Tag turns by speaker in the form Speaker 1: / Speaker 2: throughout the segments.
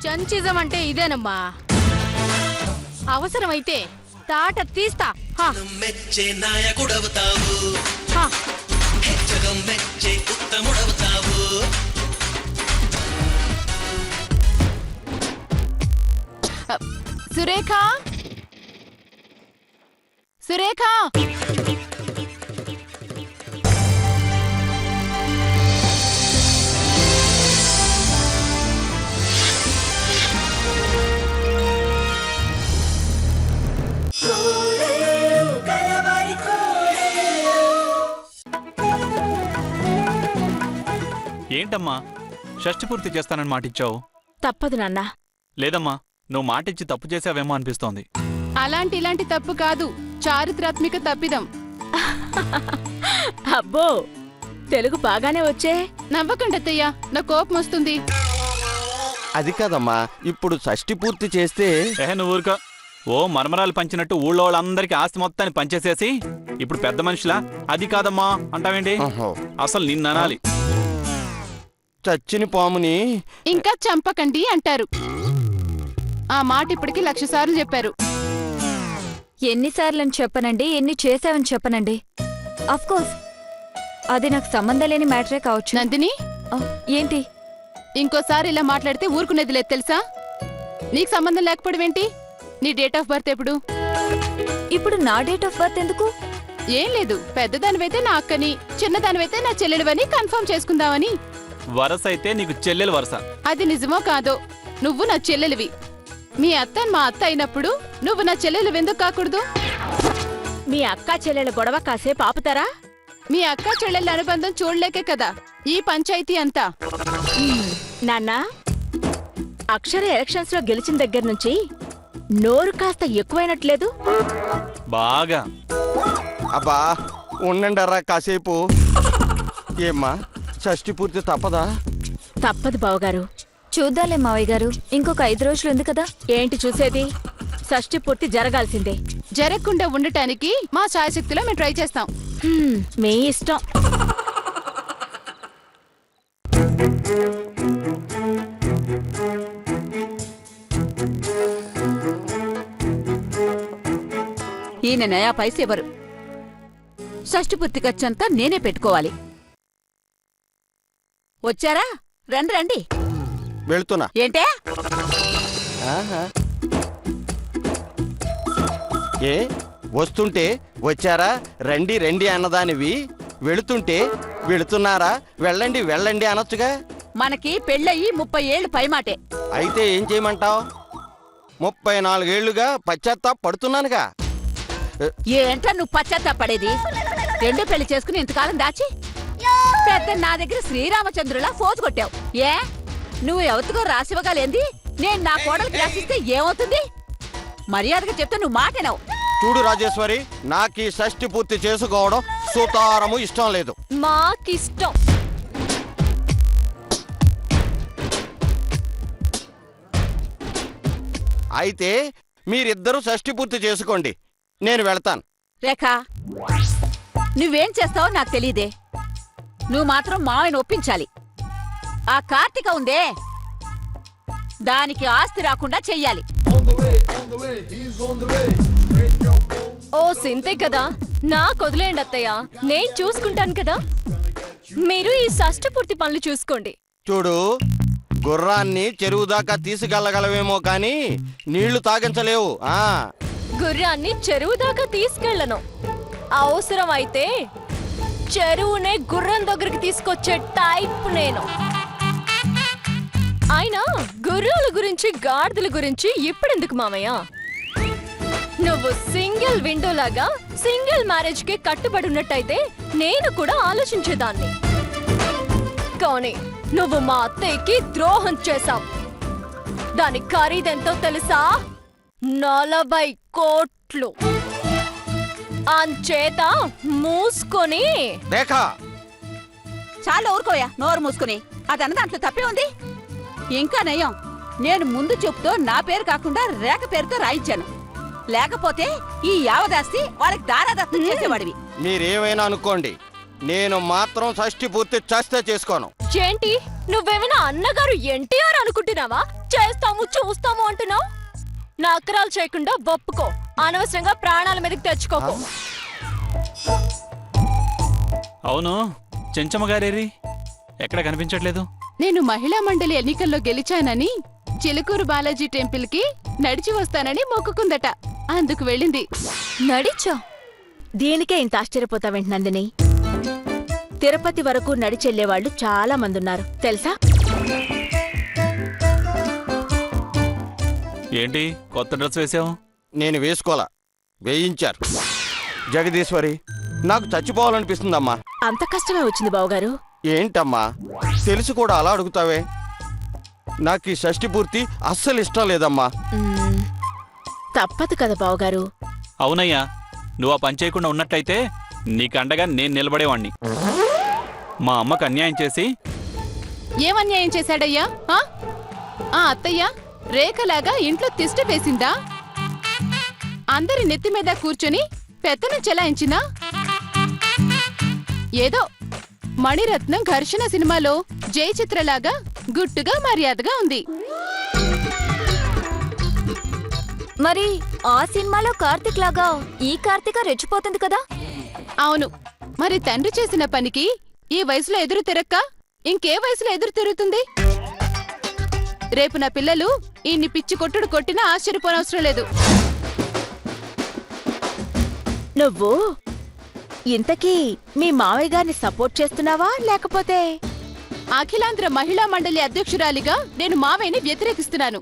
Speaker 1: చంచిజం అంటే ఇదేనమ్మా. అవసరమైతే తాట తీస్తా.
Speaker 2: మెచ్చే నాయకుడవుతావు, మెచ్చే ఉత్తముడవుతావు.
Speaker 1: సురేఖ, సురేఖ,
Speaker 3: ఏంటమ్మా షష్టి పూర్తి చేస్తానని మాటిచ్చావు?
Speaker 1: తప్పదు నాన్న.
Speaker 3: లేదమ్మా, నువ్వు మాటిచ్చి తప్పు చేసావేమో అనిపిస్తోంది.
Speaker 1: ఇలాంటి తప్పు కాదు, చారిత్రాత్మక తప్పిదం.
Speaker 4: అబ్బో, తెలుగు బాగానే వచ్చే.
Speaker 1: నవ్వకండి అత్తయ్య, నా కోపం వస్తుంది.
Speaker 5: అది కాదమ్మా, ఇప్పుడు షష్టి పూర్తి చేస్తే.
Speaker 3: నువ్వు ఊరుకో. ఓ మరమరాలు పంచినట్టు ఊళ్ళో వాళ్ళందరికీ ఆస్తి మొత్తాన్ని పంచేసేసి ఇప్పుడు పెద్ద మనిషిలా అది కాదమ్మా అంటావేంటి? అసలు నిన్ననాలి.
Speaker 5: చచ్చిన పాముని
Speaker 1: ఇంకా చంపకండి అంటారు. ఆ మాట ఇప్పటికి 1,00,000 సార్లు చెప్పారు.
Speaker 4: ఎన్నిసార్లని చెప్పనండి, ఎన్ని చేసావని చెప్పనండి. కోర్స్ అది నాకు సంబంధం లేని మ్యాటరే కావచ్చు.
Speaker 1: నందిని,
Speaker 4: ఏంటి?
Speaker 1: ఇంకోసారి ఇలా మాట్లాడితే ఊరుకునేది లేదు తెలుసా? నీకు సంబంధం లేకపోవడం ఏంటి? నీ డేట్ ఆఫ్ బర్త్ ఎప్పుడు?
Speaker 4: ఇప్పుడు నా డేట్ ఆఫ్ బర్త్ ఎందుకు?
Speaker 1: ఏం లేదు, పెద్దదానివైతే నా అక్కని, చిన్నదానివైతే నా చెల్లెలివని కన్ఫర్మ్ చేసుకుందామని.
Speaker 3: వరస అయితే నీకు చెల్లెలు వరస.
Speaker 1: అది నిజమో కాదో, నువ్వు నా చెల్లెలివి. మీ అత్త మా అత్త అయినప్పుడు నువ్వు నా చెల్లెలు ఎందుకు కాకూడదు?
Speaker 4: మీ అక్క చెల్లెల గొడవ కాసేపు ఆపుతారా?
Speaker 1: మీ అక్క చెల్లెళ్ళ అనుబంధం చూడలేకే కదా ఈ పంచాయతీ అంతా.
Speaker 4: నాన్న, అక్షర ఎలక్షన్స్ లో గెలిచిన దగ్గర నుంచి నోరు కాస్త ఎక్కువైనట్లేదు?
Speaker 3: బాగా.
Speaker 5: అబ్బా ఉండండరా కాసేపు. ఏమ్మా, షష్టి పూర్తి తప్పదా?
Speaker 4: తప్పదు బావగారు. చూద్దాలే మావయ్య గారు, ఇంకొక 5 రోజులు ఉంది కదా. ఏంటి చూసేది? షష్టి పూర్తి జరగాల్సిందే.
Speaker 1: జరగకుండా ఉండటానికి మా శాయశక్తిలో మేము ట్రై చేస్తాం.
Speaker 4: మీ ఇష్టం.
Speaker 6: ఈయన నయా పైసెవరు? షష్టి పూర్తి ఖర్చంతా నేనే పెట్టుకోవాలి. వచ్చారా? రండి రండి.
Speaker 5: వెళ్తున్నా.
Speaker 6: ఏంటే?
Speaker 5: ఏ వస్తుంటే వచ్చారా, రండి రండి అన్నదానివి, వెళుతుంటే వెళుతున్నారా, వెళ్ళండి వెళ్ళండి అనొచ్చుగా.
Speaker 6: మనకి పెళ్ళయి 30 ఏళ్ళు పైమాటే.
Speaker 5: అయితే ఏం చేయమంటావు? 34 ఏళ్లుగా పశ్చాత్తాప పడుతున్నానుగా.
Speaker 6: ఏంటా నువ్వు పశ్చాత్తాపడేది? రెండో పెళ్లి చేసుకుని ఇంతకాలం దాచి పెద్ద నా దగ్గర శ్రీరామచంద్రులా ఫోజు కొట్టావు. ఏ నువ్వు ఎవరికో రాసివ్వగలేంది? నేను నా కోడలికి రాసిస్తే ఏమవుతుంది? మర్యాదగా చెప్తే నువ్వు మాటేనావు.
Speaker 5: చూడు రాజేశ్వరి, నాకు ఈ షష్టి పూర్తి చేసుకోవడం సుతారము ఇష్టం లేదు.
Speaker 4: మాకిష్టం.
Speaker 5: అయితే మీరిద్దరూ షష్టి పూర్తి చేసుకోండి, నేను వెళ్తాను.
Speaker 6: రేఖ, నువ్వేం చేస్తావో నాకు తెలియదే. నువ్వు మాత్రం మావయ్యను ఒప్పించాలి. ఆ కార్తీక ఉందే, దానికి ఆస్తి రాకుండా చెయ్యాలి.
Speaker 4: ఓ సింతే కదా, నాకు వదిలేయండి అత్తయ్య, నేను చూసుకుంటాను కదా. మీరు ఈ షష్టి పూర్తి పనులు చూసుకోండి.
Speaker 5: చూడు, గుర్రాన్ని చెరువు దాకా తీసుకెళ్లగలవేమో కాని నీళ్లు తాగించలేవు.
Speaker 4: గుర్రాన్ని చెరువు దాకా తీసుకెళ్లను. అవసరం అయితే చెరువునే గుర్రం దగ్గరికి తీసుకొచ్చే టైప్ నేను. అయినా గుర్రాల గురించి గాడిదల గురించి ఇప్పుడెందుకు మామయ్య? నువ్వు సింగిల్ విండో లాగా సింగిల్ మ్యారేజ్ కి కట్టుబడి ఉన్నట్టయితే నేను కూడా ఆలోచించేదాన్ని. కానీ నువ్వు మా అత్తయ్యకి ద్రోహం చేశావు. దాని ఖరీదెంతో తెలుసా? 40 కోట్లు. అంచేత మూసుకొని.
Speaker 5: రేఖ,
Speaker 6: చాలా ఊరుకోయా, నోరు మూసుకుని. అదన్న దాంట్లో తప్పే ఉంది. ఇంకా నయం, నేను ముందు చూపుతో నా పేరు కాకుండా రేఖ పేరుతో రాయించాను. లేకపోతే ఈ యావదాస్తి వాళ్ళకి దారాదత్తం చేసేవాడివి.
Speaker 5: మీరేమైనా అనుకోండి, నేను మాత్రం షష్టి పూర్తి చేస్తే చేసుకోను.
Speaker 4: ఏంటి నువ్వేమైనా అన్నగారు ఎన్టీఆర్ అనుకుంటున్నావా? చేస్తాము చూస్తాము అంటున్నావు. నకరాలు చేయకుండా ఒప్పుకో. అనవసరంగా ప్రాణాల మీదకి తెచ్చుకోకు.
Speaker 3: అవును, చెంచమ్మ గారేరి ఎక్కడ కనిపించట్లేదు?
Speaker 1: నేను మహిళా మండలి ఎన్నికల్లో గెలిచానని చిలుకూరు బాలాజీ టెంపుల్ కి నడిచి వస్తానని మొక్కుకుందట. అందుకు వెళ్ళింది.
Speaker 4: నడిచా?
Speaker 7: దీనికే ఇంత ఆశ్చర్యపోతావేంటి నందిని? తిరుపతి వరకు నడిచెళ్లేవాళ్లు చాలా మందున్నారు తెలుసా?
Speaker 3: ఏంటి కొత్త డ్రెస్ వేసావు?
Speaker 5: నేను వేసుకోలా, వేయించారు. జగదీశ్వరి, నాకు చచ్చిపోవాలనిపిస్తుందమ్మా.
Speaker 7: అంత కష్టమే వచ్చింది బావగారు.
Speaker 5: ఏంటమ్మా తెలిసి కూడా అలా అడుగుతావే? నాకు ఈ షష్ఠి పూర్తి అస్సలు ఇష్టం లేదమ్మా.
Speaker 7: తప్పదు కదా బావగారు.
Speaker 3: అవునయ్యా, నువ్వు ఆ పని చేయకుండా ఉన్నట్టయితే నీకండగా నేను నిలబడేవాణ్ణి. మా అమ్మకు అన్యాయం చేసి
Speaker 1: ఏమన్యాయం చేశాడయ్యా? ఆ అత్తయ్య రేఖలాగా ఇంట్లో తిష్ట వేసిందా? అందరి నెత్తి మీద కూర్చొని పెత్తనం చెలాయించినా? ఏదో మణిరత్నం ఘర్షణ సినిమాలో జై చిత్రలాగా గుట్టుగా మర్యాదగా ఉంది.
Speaker 4: మరి ఆ సినిమాలో కార్తిక్ లాగా ఈ కార్తిక రెచ్చిపోతుంది కదా?
Speaker 1: అవును, మరి తండ్రి చేసిన పనికి ఈ వయసులో ఎదురు తిరక్క ఇంకే వయసులో ఎదురు తిరుగుతుంది? రేపు నా పిల్లలు ఈయన్ని పిచ్చి కొట్టుడు కొట్టినా ఆశ్చర్యపోనవసరం లేదు.
Speaker 7: నువ్వు ఇంతకీ మీ మావయ్య గారిని సపోర్ట్ చేస్తున్నావా లేకపోతే?
Speaker 1: అఖిలాంధ్ర మహిళా మండలి అధ్యక్షురాలిగా నేను మావయ్యని వ్యతిరేకిస్తున్నాను.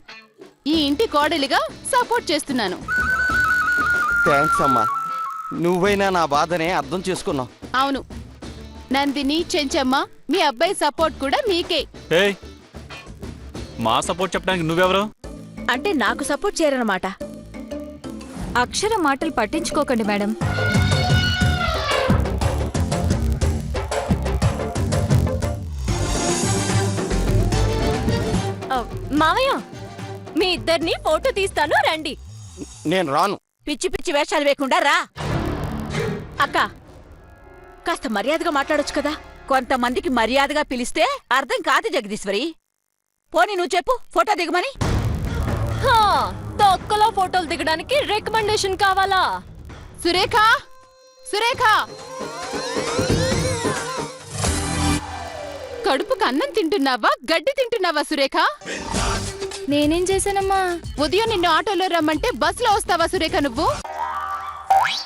Speaker 1: ఈ ఇంటి కోడలిగా సపోర్ట్ చేస్తున్నాను.
Speaker 5: థ్యాంక్స్ అమ్మా, నువ్వైనా నా బాధనే అర్థం చేసుకున్నావు.
Speaker 1: అవును నందిని, చెంచమ్మ, మీ అబ్బాయి సపోర్ట్ కూడా మీకే.
Speaker 3: ఏయ్, మా సపోర్ట్ చెప్పడానికి నువ్వెవరు?
Speaker 7: అంటే నాకు సపోర్ట్ చేయరన్నమాట.
Speaker 4: అక్షర మాటలు పట్టించుకోకండి మేడం. మావయ్య, మీ ఇద్దరిని ఫోటో తీస్తాను, రండి.
Speaker 5: నేను రాను.
Speaker 6: పిచ్చి పిచ్చి వేషాలు వేయకుండా రా.
Speaker 7: అక్క కాస్త మర్యాదగా మాట్లాడొచ్చు కదా.
Speaker 6: కొంతమందికి మర్యాదగా పిలిస్తే అర్థం కాదు జగదీశ్వరి. పోనీ నువ్వు చెప్పు, ఫోటో దిగమని.
Speaker 4: హా, తొక్కలో ఫోటోలు దిగడానికి రికమెండేషన్ కావాలా?
Speaker 1: సురేఖ, సురేఖ, కడుపుకు అన్నం తింటున్నావా గడ్డి తింటున్నావా సురేఖ?
Speaker 4: నేనేం చేశానమ్మా?
Speaker 1: ఉదయం నిన్ను ఆటోలో రమ్మంటే బస్సులో వస్తావా సురేఖ నువ్వు?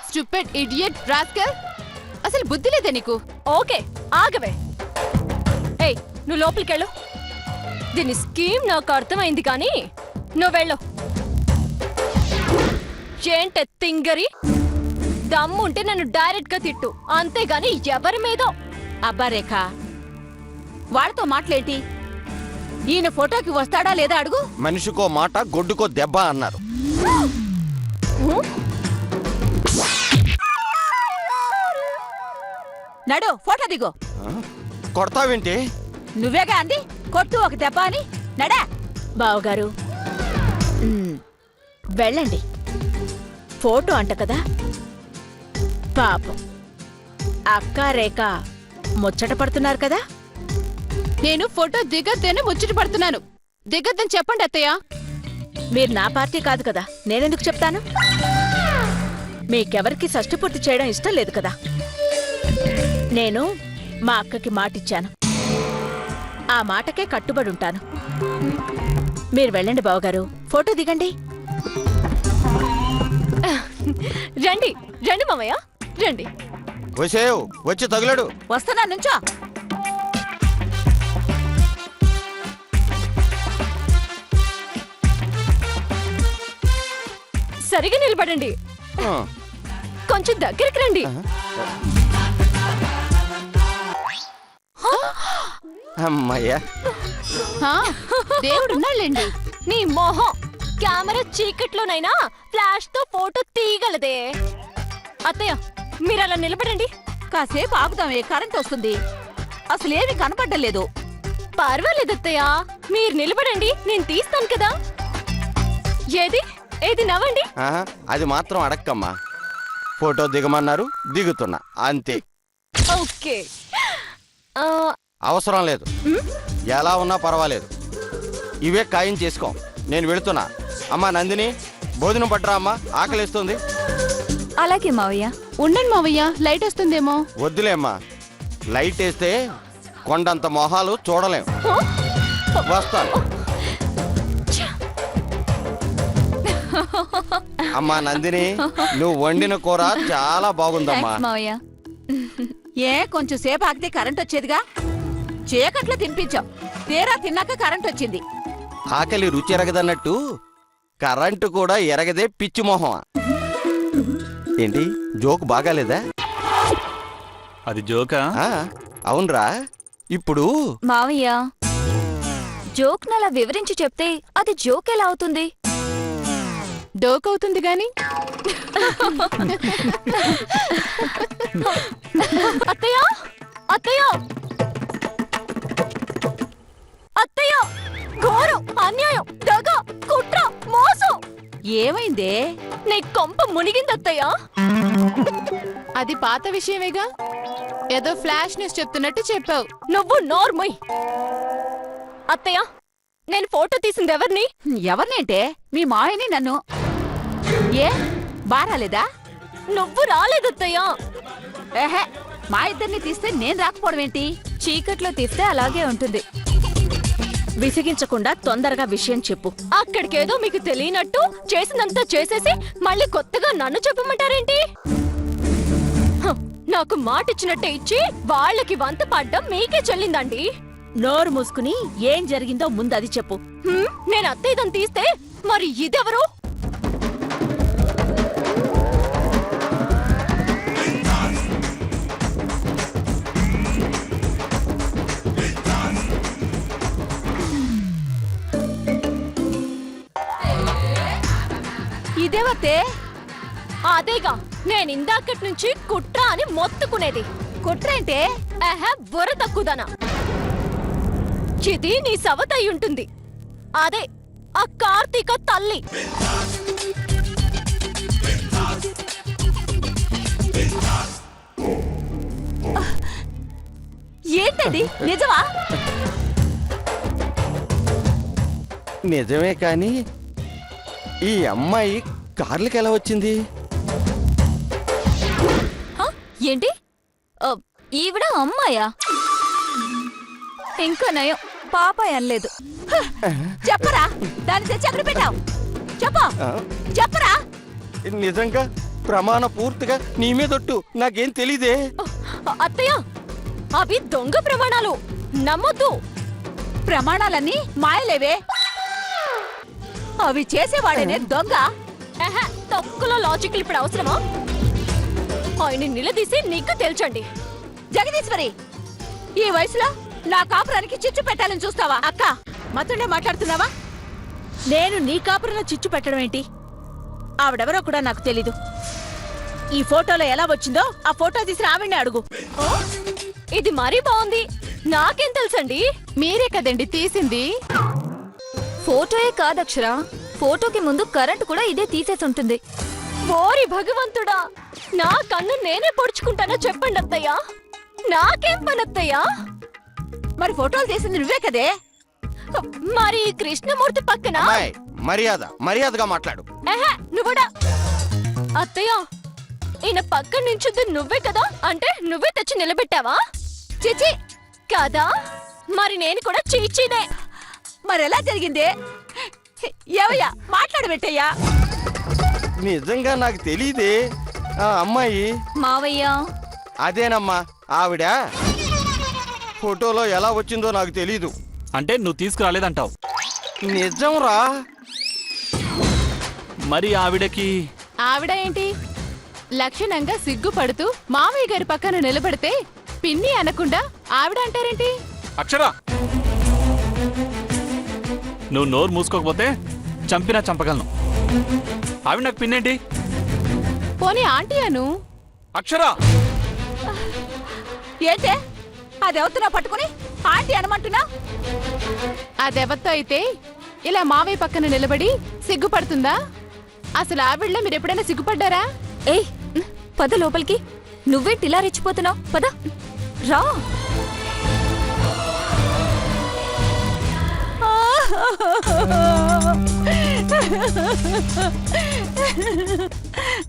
Speaker 1: స్టూపిడ్ ఇడియట్ రాస్కల్, అసలు బుద్ధి లేదా నీకు?
Speaker 4: ఓకే, ఆగవే. ఏయ్, నువ్వు లోపలికెళ్ళు. దీని స్కీమ్ నాకు అర్థమైంది కానీ నువ్వు వెళ్ళు. ఏంటే తింగరి, దమ్ముంటే నన్ను డైరెక్ట్ గా తిట్టు, అంతేగాని ఎవరి మీదో.
Speaker 6: అబ్బా రేఖ, వాళ్ళతో మాట్లాడేంటి? ఈయన ఫోటోకి వస్తాడా లేదా అడుగు.
Speaker 5: మనిషికో మాట గొడ్డుకో దెబ్బ అన్నారు.
Speaker 6: నడు, ఫోటో దిగు.
Speaker 5: కొడతావేంటి?
Speaker 6: నువ్వేగా అంది కొట్టు ఒక దెబ్బ అని. నడా.
Speaker 7: బావగారు వెళ్ళండి. ఫోటో అంట కదా, పాపం అక్క రేఖ ముచ్చట పడుతున్నారు కదా.
Speaker 1: నేను ఫోటో దిగద్దని ముచ్చట పడుతున్నాను. దిగద్దని చెప్పండి అత్తయ్య.
Speaker 7: మీరు నా పార్టీ కాదు కదా, నేనెందుకు చెప్తాను? మీకెవరికి షష్ఠి పూర్తి చేయడం ఇష్టం లేదు కదా. నేను మా అక్కకి మాటిచ్చాను, ఆ మాటకే కట్టుబడి ఉంటాను. మీరు వెళ్ళండి బావగారు, ఫోటో దిగండి.
Speaker 4: రండి రండి మామయ్య, రండి.
Speaker 5: వచ్చేవు, వచ్చి తగులడు.
Speaker 6: వస్తున్నా నుంచో.
Speaker 4: సరిగా నిలబడండి.
Speaker 5: ఆ,
Speaker 4: కొంచెం దగ్గరికి రండి.
Speaker 5: అమ్మయ్యా.
Speaker 1: హా, దేవుడున్నాళ్ళండి.
Speaker 4: నీ మొహం కెమెరా చీకట్లోనైనా ఫ్లాష్ తో ఫోటో తీయగలదే. అత్తయ్య, మీరు అలా నిలబడండి.
Speaker 6: కాసేపు ఆగుదామే, కరెంట్ వస్తుంది. అసలేమి కనపడ్డలేదు.
Speaker 4: పర్వాలేదు అత్తయ్య, మీరు నిలబడండి, నేను తీస్తాను కదా. ఏది ఏది నవ్వండి.
Speaker 5: ఆహా, అది మాత్రం అడక్కమ్మా. ఫోటో దిగమన్నారు, దిగుతున్నా అంతే.
Speaker 4: ఓకే.
Speaker 5: అవసరం లేదు. ఎలా ఉన్నా పర్వాలేదు. ఇవే ఖాయం చేసుకో. నేను వెళుతున్నా. అమ్మా నందిని, భోజనం పట్టరా అమ్మా, ఆకలిస్తుంది.
Speaker 4: అలాగే మావయ్య.
Speaker 1: ఉండండి మావయ్య, లైట్ వస్తుందేమో.
Speaker 5: వద్దులే అమ్మా, లైట్ వేస్తే కొండంత మొహాలు చూడలేం. వస్తాను. అమ్మా నందిని, నువ్వు వండిన కూర చాలా బాగుందమ్మా.
Speaker 4: మావయ్య.
Speaker 6: ఏ కొంచెం సేపు ఆగితే కరెంట్ వచ్చేదిగా. చీకట్లో తినిపించావు, తీరా తిన్నాక కరెంట్ వచ్చింది.
Speaker 5: ఆకలి రుచి ఎరగదన్నట్టు కరెంటు కూడా ఎరగదే పిచ్చి మొహం. ఏంటి జోక్ బాగాలేదా?
Speaker 3: అది జోకా?
Speaker 5: ఆ, అవునరా. ఇప్పుడు
Speaker 4: మావయ్య, జోక్ నలా వివరించి చెప్తే అది జోక్ ఎలా అవుతుంది?
Speaker 1: డోకవుతుంది గాని.
Speaker 4: అత్తయ్య, అత్తయ్య, అత్తయ్య, ఘోరం, అన్యాయం, దగ, కుట్ర, మోసం.
Speaker 6: ఏమైందే?
Speaker 4: నీ కొంప మునిగింది అత్తయ్య.
Speaker 1: అది పాత విషయమేగా. ఏదో ఫ్లాష్ న్యూస్ చెప్తున్నట్టు చెప్పావు.
Speaker 4: నువ్వు నోర్మోయ్. అత్తయ్య, నేను ఫోటో తీసింది ఎవరిని?
Speaker 6: ఎవరినేంటే? మీ మాయని నన్ను. ఏ బారాలేదా?
Speaker 4: నువ్వు రాలేదత్తయ్య.
Speaker 6: ఏహే, మా ఇద్దరిని తీస్తే నేను రాకపోవడం ఏంటి?
Speaker 4: చీకట్లో తీస్తే అలాగే ఉంటుంది.
Speaker 7: విసిగించకుండా తొందరగా విషయం చెప్పు.
Speaker 4: అక్కడికేదో మీకు తెలియనట్టు చేసినంతా చేసేసి మళ్ళీ కొత్తగా నన్ను చెప్పమంటారేంటి? హ, నాకు మాటిచ్చినట్టే ఇచ్చి వాళ్ళకి వంత పడ్డం మీకే చెల్లిందండి.
Speaker 7: నోరు మూసుకుని ఏం జరిగిందో ముందది చెప్పు.
Speaker 4: నేను అత్తయ్యదని తీస్తే మరి ఇదెవరు?
Speaker 6: ఇదేవతే?
Speaker 4: అదేగా నేను ఇందాకటి నుంచి కుట్ర అని మొత్తుకునేది.
Speaker 6: కుట్ర అంటే?
Speaker 4: బుర్ర తక్కువదనా. ఇది నీ సవతయ్య ఉంటుంది. అదే ఆ కార్తీక తల్లి.
Speaker 6: ఏంటది? నిజమా?
Speaker 5: నిజమే, కానీ ఈ అమ్మాయి కార్లకి ఎలా వచ్చింది?
Speaker 4: ఏంటి? ఈవిడ అమ్మాయా? ఇంకా నయం, పాప అనలేదు.
Speaker 6: చెప్పరా, దాన్ని తెచ్చి ఎక్కడ పెట్టావు? చెప్పు,
Speaker 5: ఆ,
Speaker 6: చెప్పరా.
Speaker 5: నిజంగా ప్రమాణ పూర్తిగా నీ మీదొట్టు, నాకేం తెలీదే.
Speaker 4: అత్తయ్య, అవి దొంగ ప్రమాణాలు, నమ్మొద్దు.
Speaker 6: ప్రమాణాలన్నీ మాయలేవే. అవి చేసేవాడేనే దొంగ.
Speaker 4: తక్కువలో లాజికల్ ఇప్పుడు అవసరమా? ఆయన నిలదీసి నీకు తెలుసండి.
Speaker 6: జగదీశ్వరి, ఈ వయసులో నా కాపురానికి చిచ్చు పెట్టాలని చూస్తావా? అక్క, మతుండే మాట్లాడుతున్నావా?
Speaker 7: నేను నీ కాపురంలో చిచ్చు పెట్టడం ఏంటి? ఆవిడెవరో కూడా నాకు తెలీదు. ఈ ఫోటోలో ఎలా వచ్చిందో ఆ ఫోటో తీసి ఆవిడ్ని అడుగు.
Speaker 4: ఇది మరీ బాగుంది. నాకేం తెలుసండి?
Speaker 1: మీరే కదండి తీసింది.
Speaker 4: ఫోటోయే కాదక్షరా, ఫోటోకి ముందు కరెంట్ కూడా ఇదే తీసేసి ఉంటుంది. ఓరి భగవంతుడా, నా కన్ను నేనే పొడుచుకుంటానో చెప్పండి అత్తయ్య. నాకేం పని అత్తయ్య?
Speaker 6: మరి ఫోటోలు తీసింది నువ్వే కదే.
Speaker 4: మరి కృష్ణమూర్తి పక్కన
Speaker 5: అమ్మాయి, మర్యాదగా మాట్లాడు.
Speaker 4: నువ్వుడా? అత్తయ్య, ఈయన పక్కన నించుంది నువ్వే కదా, అంటే నువ్వే తెచ్చి నిలబెట్టావా?
Speaker 6: చిచి,
Speaker 4: కాదా? మరి నేను కూడా చీచీనే.
Speaker 6: మరెలా జరిగింది? ఏవయ్యా, మాట్లాడబెట్టయ్యా.
Speaker 5: నిజంగా నాకు తెలీదే. ఆ అమ్మాయి
Speaker 4: మావయ్య,
Speaker 5: అదేనమ్మా ఆవిడ. ఫోటోలో ఎలా వచ్చిందో నాకు తెలీదు.
Speaker 3: అంటే నువ్వు తీసుకురాలేదంటావు.
Speaker 5: నిజంరా.
Speaker 3: మరి ఆవిడకి
Speaker 1: ఆవిడ ఏంటి? లక్షణంగా సిగ్గుపడుతూ మామయ్య గారి పక్కన నిలబడితే పిన్ని అనకుండా ఆవిడ అంటారేంటి?
Speaker 3: అక్షరా, నువ్వు నోరు మూసుకోకపోతే చంపినా చంపగలను. ఆవిడ నాకు పిన్నేంటి?
Speaker 1: పోనీ ఆంటీ అను.
Speaker 3: అక్షరా,
Speaker 6: ఏంటే అదెవతున్నా పట్టుకుని ఆంటీ అనమంటున్నా?
Speaker 1: అదెవత్తో అయితే ఇలా మావయ్య పక్కన నిలబడి సిగ్గుపడుతుందా? అసలు ఆవిడలో మీరు ఎప్పుడైనా సిగ్గుపడ్డారా?
Speaker 4: ఏయ్, పద లోపలికి. నువ్వేంటిలా రెచ్చిపోతున్నావు? పద రా.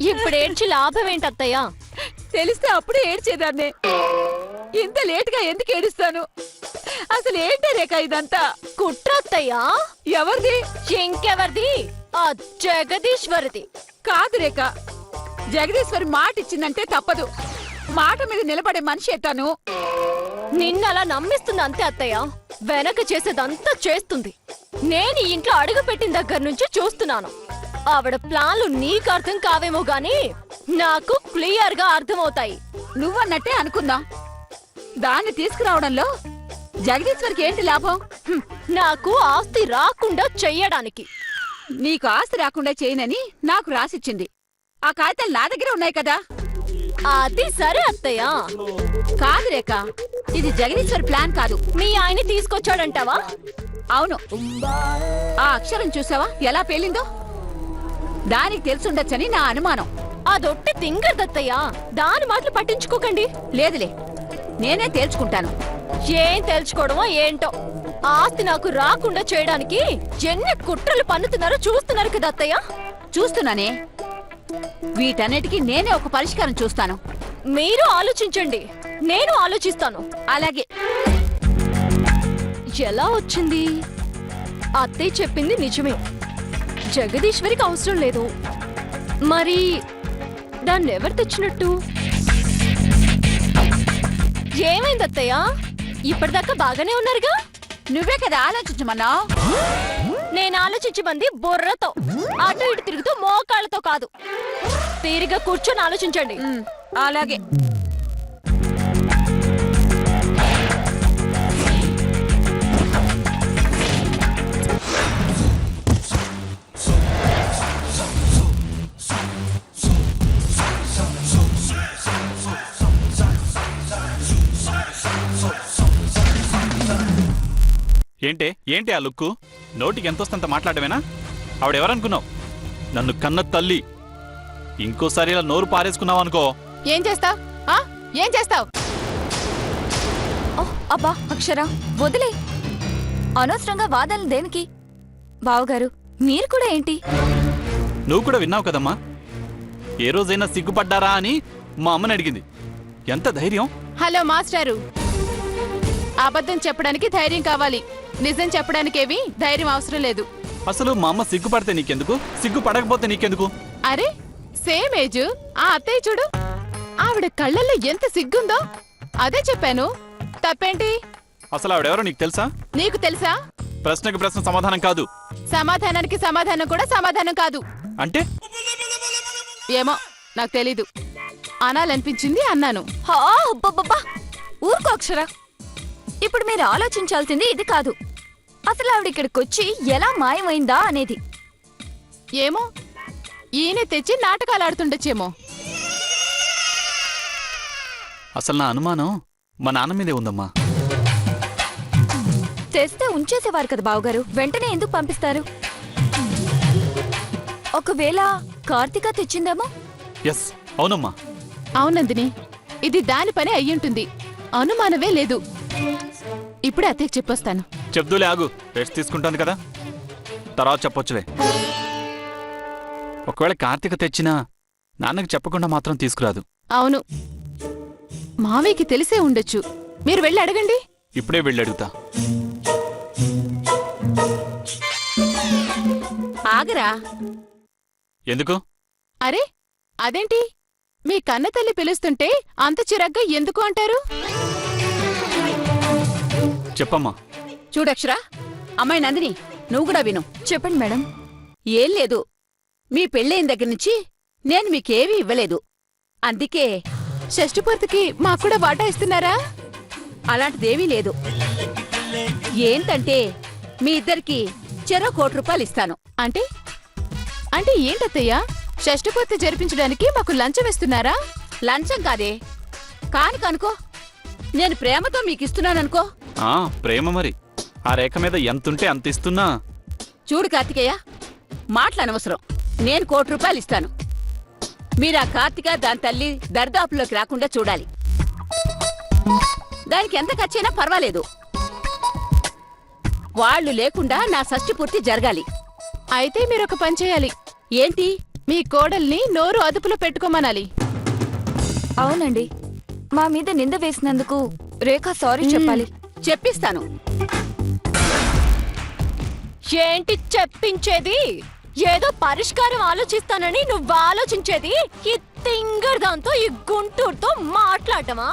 Speaker 4: ఇప్పుడు ఏడ్చి లాభం ఏంటి అత్తయ్య?
Speaker 6: తెలిస్తే అప్పుడే ఏడ్చేదాన్నే. ఇంత లేటుగా ఎందుకు ఏడుస్తాను? అసలు ఏంటే రేఖ ఇదంతా?
Speaker 4: కుట్ర అత్తయ్య.
Speaker 6: ఎవరిది?
Speaker 4: ఇంకెవరిది? ఆ జగదీశ్వరిది.
Speaker 6: కాదు రేఖ, జగదీశ్వరి మాట ఇచ్చిందంటే తప్పదు. మాట మీద నిలబడే మనిషి ఎట్టాను.
Speaker 4: నిన్నలా నమ్మిస్తుంది అంతే అత్తయ్య. వెనక చేసేదంతా చేస్తుంది. నేను ఈ ఇంట్లో అడుగు పెట్టిన దగ్గర నుంచి చూస్తున్నాను. ఆవిడ ప్లాన్లు నీకు అర్థం కావేమో గాని నాకు క్లియర్ గా అర్థమవుతాయి.
Speaker 6: నువ్వన్నట్టే అనుకుందాం. దాన్ని తీసుకురావడంలో జగదీశ్వరికి ఏంటి లాభం?
Speaker 4: నాకు ఆస్తి రాకుండా చెయ్యడానికి.
Speaker 6: నీకు ఆస్తి రాకుండా చేయనని నాకు రాసిచ్చింది. ఆ కాగితాలు నా దగ్గర ఉన్నాయి కదా.
Speaker 4: అది సరే అత్తయ్య.
Speaker 6: కాదు రేఖ, ఇది జగదీశ్వర్ ప్లాన్ కాదు.
Speaker 4: మీ ఆయన తీసుకొచ్చాడంటావా?
Speaker 6: అవును. ఆ అక్షరం చూసావా ఎలా పేలిందో? దానికి తెలుసుండొచ్చని నా అనుమానం.
Speaker 4: అదొట్టి తింగర్దత్తయ్య. దాని మాటలు పట్టించుకోకండి.
Speaker 6: లేదులే, నేనే తేల్చుకుంటాను.
Speaker 4: ఏం తెలుసుకోవడమో ఏంటో. ఆస్తి నాకు రాకుండా చేయడానికి ఎన్ని కుట్రలు పన్నుతున్నారో చూస్తున్నారు కదా అత్తయ్య.
Speaker 6: చూస్తున్నానే. వీటన్నిటికీ నేనే ఒక పరిష్కారం చూస్తాను.
Speaker 4: మీరు ఆలోచించండి, నేను ఆలోచిస్తాను.
Speaker 6: అలాగే.
Speaker 4: ఎలా వచ్చింది? అత్తయ్య చెప్పింది నిజమే. జగదీశ్వరికి అవసరం లేదు. మరి దాన్ని ఎవరు తెచ్చినట్టు? ఏమైంది అత్తయ్య? ఇప్పటిదాకా బాగానే ఉన్నారుగా.
Speaker 6: నువ్వే కదా ఆలోచించమన్నావు.
Speaker 4: నేను ఆలోచించి మంది బుర్రతో, అటు ఇటు తిరుగుతూ మోకాళ్ళతో కాదు. తీరిగా కూర్చొని ఆలోచించండి.
Speaker 6: అలాగే.
Speaker 3: ఏంటి ఆ లుక్కు? నోటికి ఎంతొస్తంత మాట్లాడమేనా? ఆవిడెవరనుకున్నావు? నన్ను కన్న తల్లి. ఇంకోసారి ఇలా నోరు పారేసుకున్నావు అనుకో.
Speaker 1: ఏం చేస్తావ్? ఏం చేస్తావ్?
Speaker 4: అబ్బా అక్షర, వదిలే. అనవసరంగా వాదనలు దేనికి? బావగారు మీరు కూడా ఏంటి?
Speaker 3: నువ్వు కూడా విన్నావు కదమ్మా. ఏ రోజైనా సిగ్గుపడ్డారా అని మా అమ్మని అడిగింది. ఎంత ధైర్యం!
Speaker 1: హలో మాస్టారు, అబద్ధం చెప్పడానికి ధైర్యం కావాలి. నిజం చెప్పడానికేవి ధైర్యం అవసరం లేదు.
Speaker 3: అసలు మా అమ్మ సిగ్గుపడితే నీకెందుకు? సిగ్గుపడకపోతే నీకెందుకు?
Speaker 1: అరే సేమ్ ఏజ్. ఆ అత్తయ్య చూడు, ఆవిడ కళ్ళల్లో ఎంత సిగ్గుందో. అదే చెప్పాను. తప్పేంటి?
Speaker 3: అసలు ఆవిడెవరో నీకు తెలుసా?
Speaker 1: నీకు తెలుసా?
Speaker 3: ప్రశ్నకు ప్రశ్న సమాధానం కాదు.
Speaker 1: సమాధానానికి సమాధానం కూడా సమాధానం కాదు.
Speaker 3: అంటే
Speaker 1: ఏమో నాకు తెలీదు. అనాలనిపించింది అన్నాను.
Speaker 4: ఊరుకో అక్షర. ఇప్పుడు మీరు ఆలోచించాల్సింది ఇది కాదు. అసలు ఆవిడ ఇక్కడికి వచ్చి ఎలా మాయమైందా అనేది.
Speaker 1: ఏమో ఈయన తెచ్చి నాటకాలు ఆడుతుండొచ్చేమో.
Speaker 3: అసలు నా అనుమానం మా నాన్న మీదే ఉందమ్మా.
Speaker 4: తెస్తే ఉంచేసేవారు కదా బావగారు. వెంటనే ఎందుకు పంపిస్తారు? ఒకవేళ కార్తీక తెచ్చిందేమో.
Speaker 3: ఎస్, అవునమ్మా.
Speaker 1: అవునందిని, ఇది దాని పని అయ్యుంటుంది. అనుమానమే లేదు. ఇప్పుడే అత్తయ్యకి చెప్పొస్తాను.
Speaker 3: చెప్దూలే, ఆగు. రెస్ట్ తీసుకుంటాను కదా, తర్వాత చెప్పొచ్చులే. ఒకవేళ కార్తీక తెచ్చినా నాన్నకి చెప్పకుండా మాత్రం తీసుకురాదు.
Speaker 1: అవును, మావయ్యకి తెలిసే ఉండొచ్చు. మీరు వెళ్ళి అడగండి.
Speaker 3: ఇప్పుడే వెళ్ళి అడుగుతా.
Speaker 6: ఆగరా.
Speaker 3: ఎందుకు?
Speaker 1: అరే అదేంటి, మీ కన్న తల్లి పిలుస్తుంటే అంత చిరగ్గా ఎందుకు అంటారు?
Speaker 3: చెప్పమ్మా.
Speaker 6: చూడక్షరా, అమ్మాయి నందిని, నువ్వు కూడా విను.
Speaker 4: చెప్పండి మేడం.
Speaker 6: ఏం లేదు, మీ పెళ్ళైన దగ్గర నుంచి నేను మీకేమీ ఇవ్వలేదు. అందుకే
Speaker 1: షష్ఠపూర్తికి మాకు కూడా వాటా ఇస్తున్నారా?
Speaker 6: అలాంటిదేమీ లేదు. ఏంటంటే మీ ఇద్దరికి చెరో ₹1,00,00,000 ఇస్తాను.
Speaker 1: అంటే అంటే ఏంటత్తయ్యా? షష్ఠపూర్తి జరిపించడానికి మాకు లంచం ఇస్తున్నారా?
Speaker 6: లంచం కాదే, కానుకనుకో. నేను ప్రేమతో మీకిస్తున్నాననుకో.
Speaker 3: ఆ ప్రేమ మరి. ఆ రేఖ మీద ఎంతుంటే అంత ఇస్తున్నా.
Speaker 6: చూడు కార్తికేయ, మాటలనవసరం. నేను ₹1,00,00,000 ఇస్తాను. మీరా కార్తిక దాని తల్లి దర్దాపులోకి రాకుండా చూడాలి. దానికి ఎంత ఖర్చైనా పర్వాలేదు.
Speaker 7: వాళ్ళు లేకుండా నా షష్ఠి పూర్తి జరగాలి.
Speaker 1: అయితే మీరొక పని చేయాలి.
Speaker 7: ఏంటి?
Speaker 1: మీ కోడల్ని నోరు అదుపులో పెట్టుకోమనాలి.
Speaker 4: అవునండి, మా మీద నింద వేసినందుకు రేఖ సారీ చెప్పాలి.
Speaker 7: చెప్పిస్తాను.
Speaker 4: ఏంటి చెప్పించేది? ఏదో పరిష్కారం ఆలోచిస్తానని నువ్వు ఆలోచించేది ఈ తింగర్దాంతో, ఈ గుంటూరుతో మాట్లాడటమా?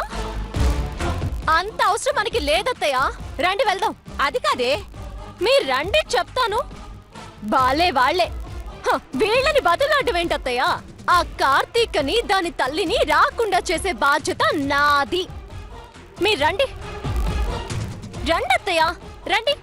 Speaker 4: అంత అవసరం మనకి లేదత్తయ్య. రండి వెళ్దాం.
Speaker 7: అది కాదే.
Speaker 4: మీరు రండి చెప్తాను. బాలే వాళ్లే వీళ్ళని బదులాడటం ఏంటత్తయ్య? ఆ కార్తీకని దాని తల్లిని రాకుండా చేసే బాధ్యత నాది. మీరు రండి. రండి అత్తయ్య, రండి.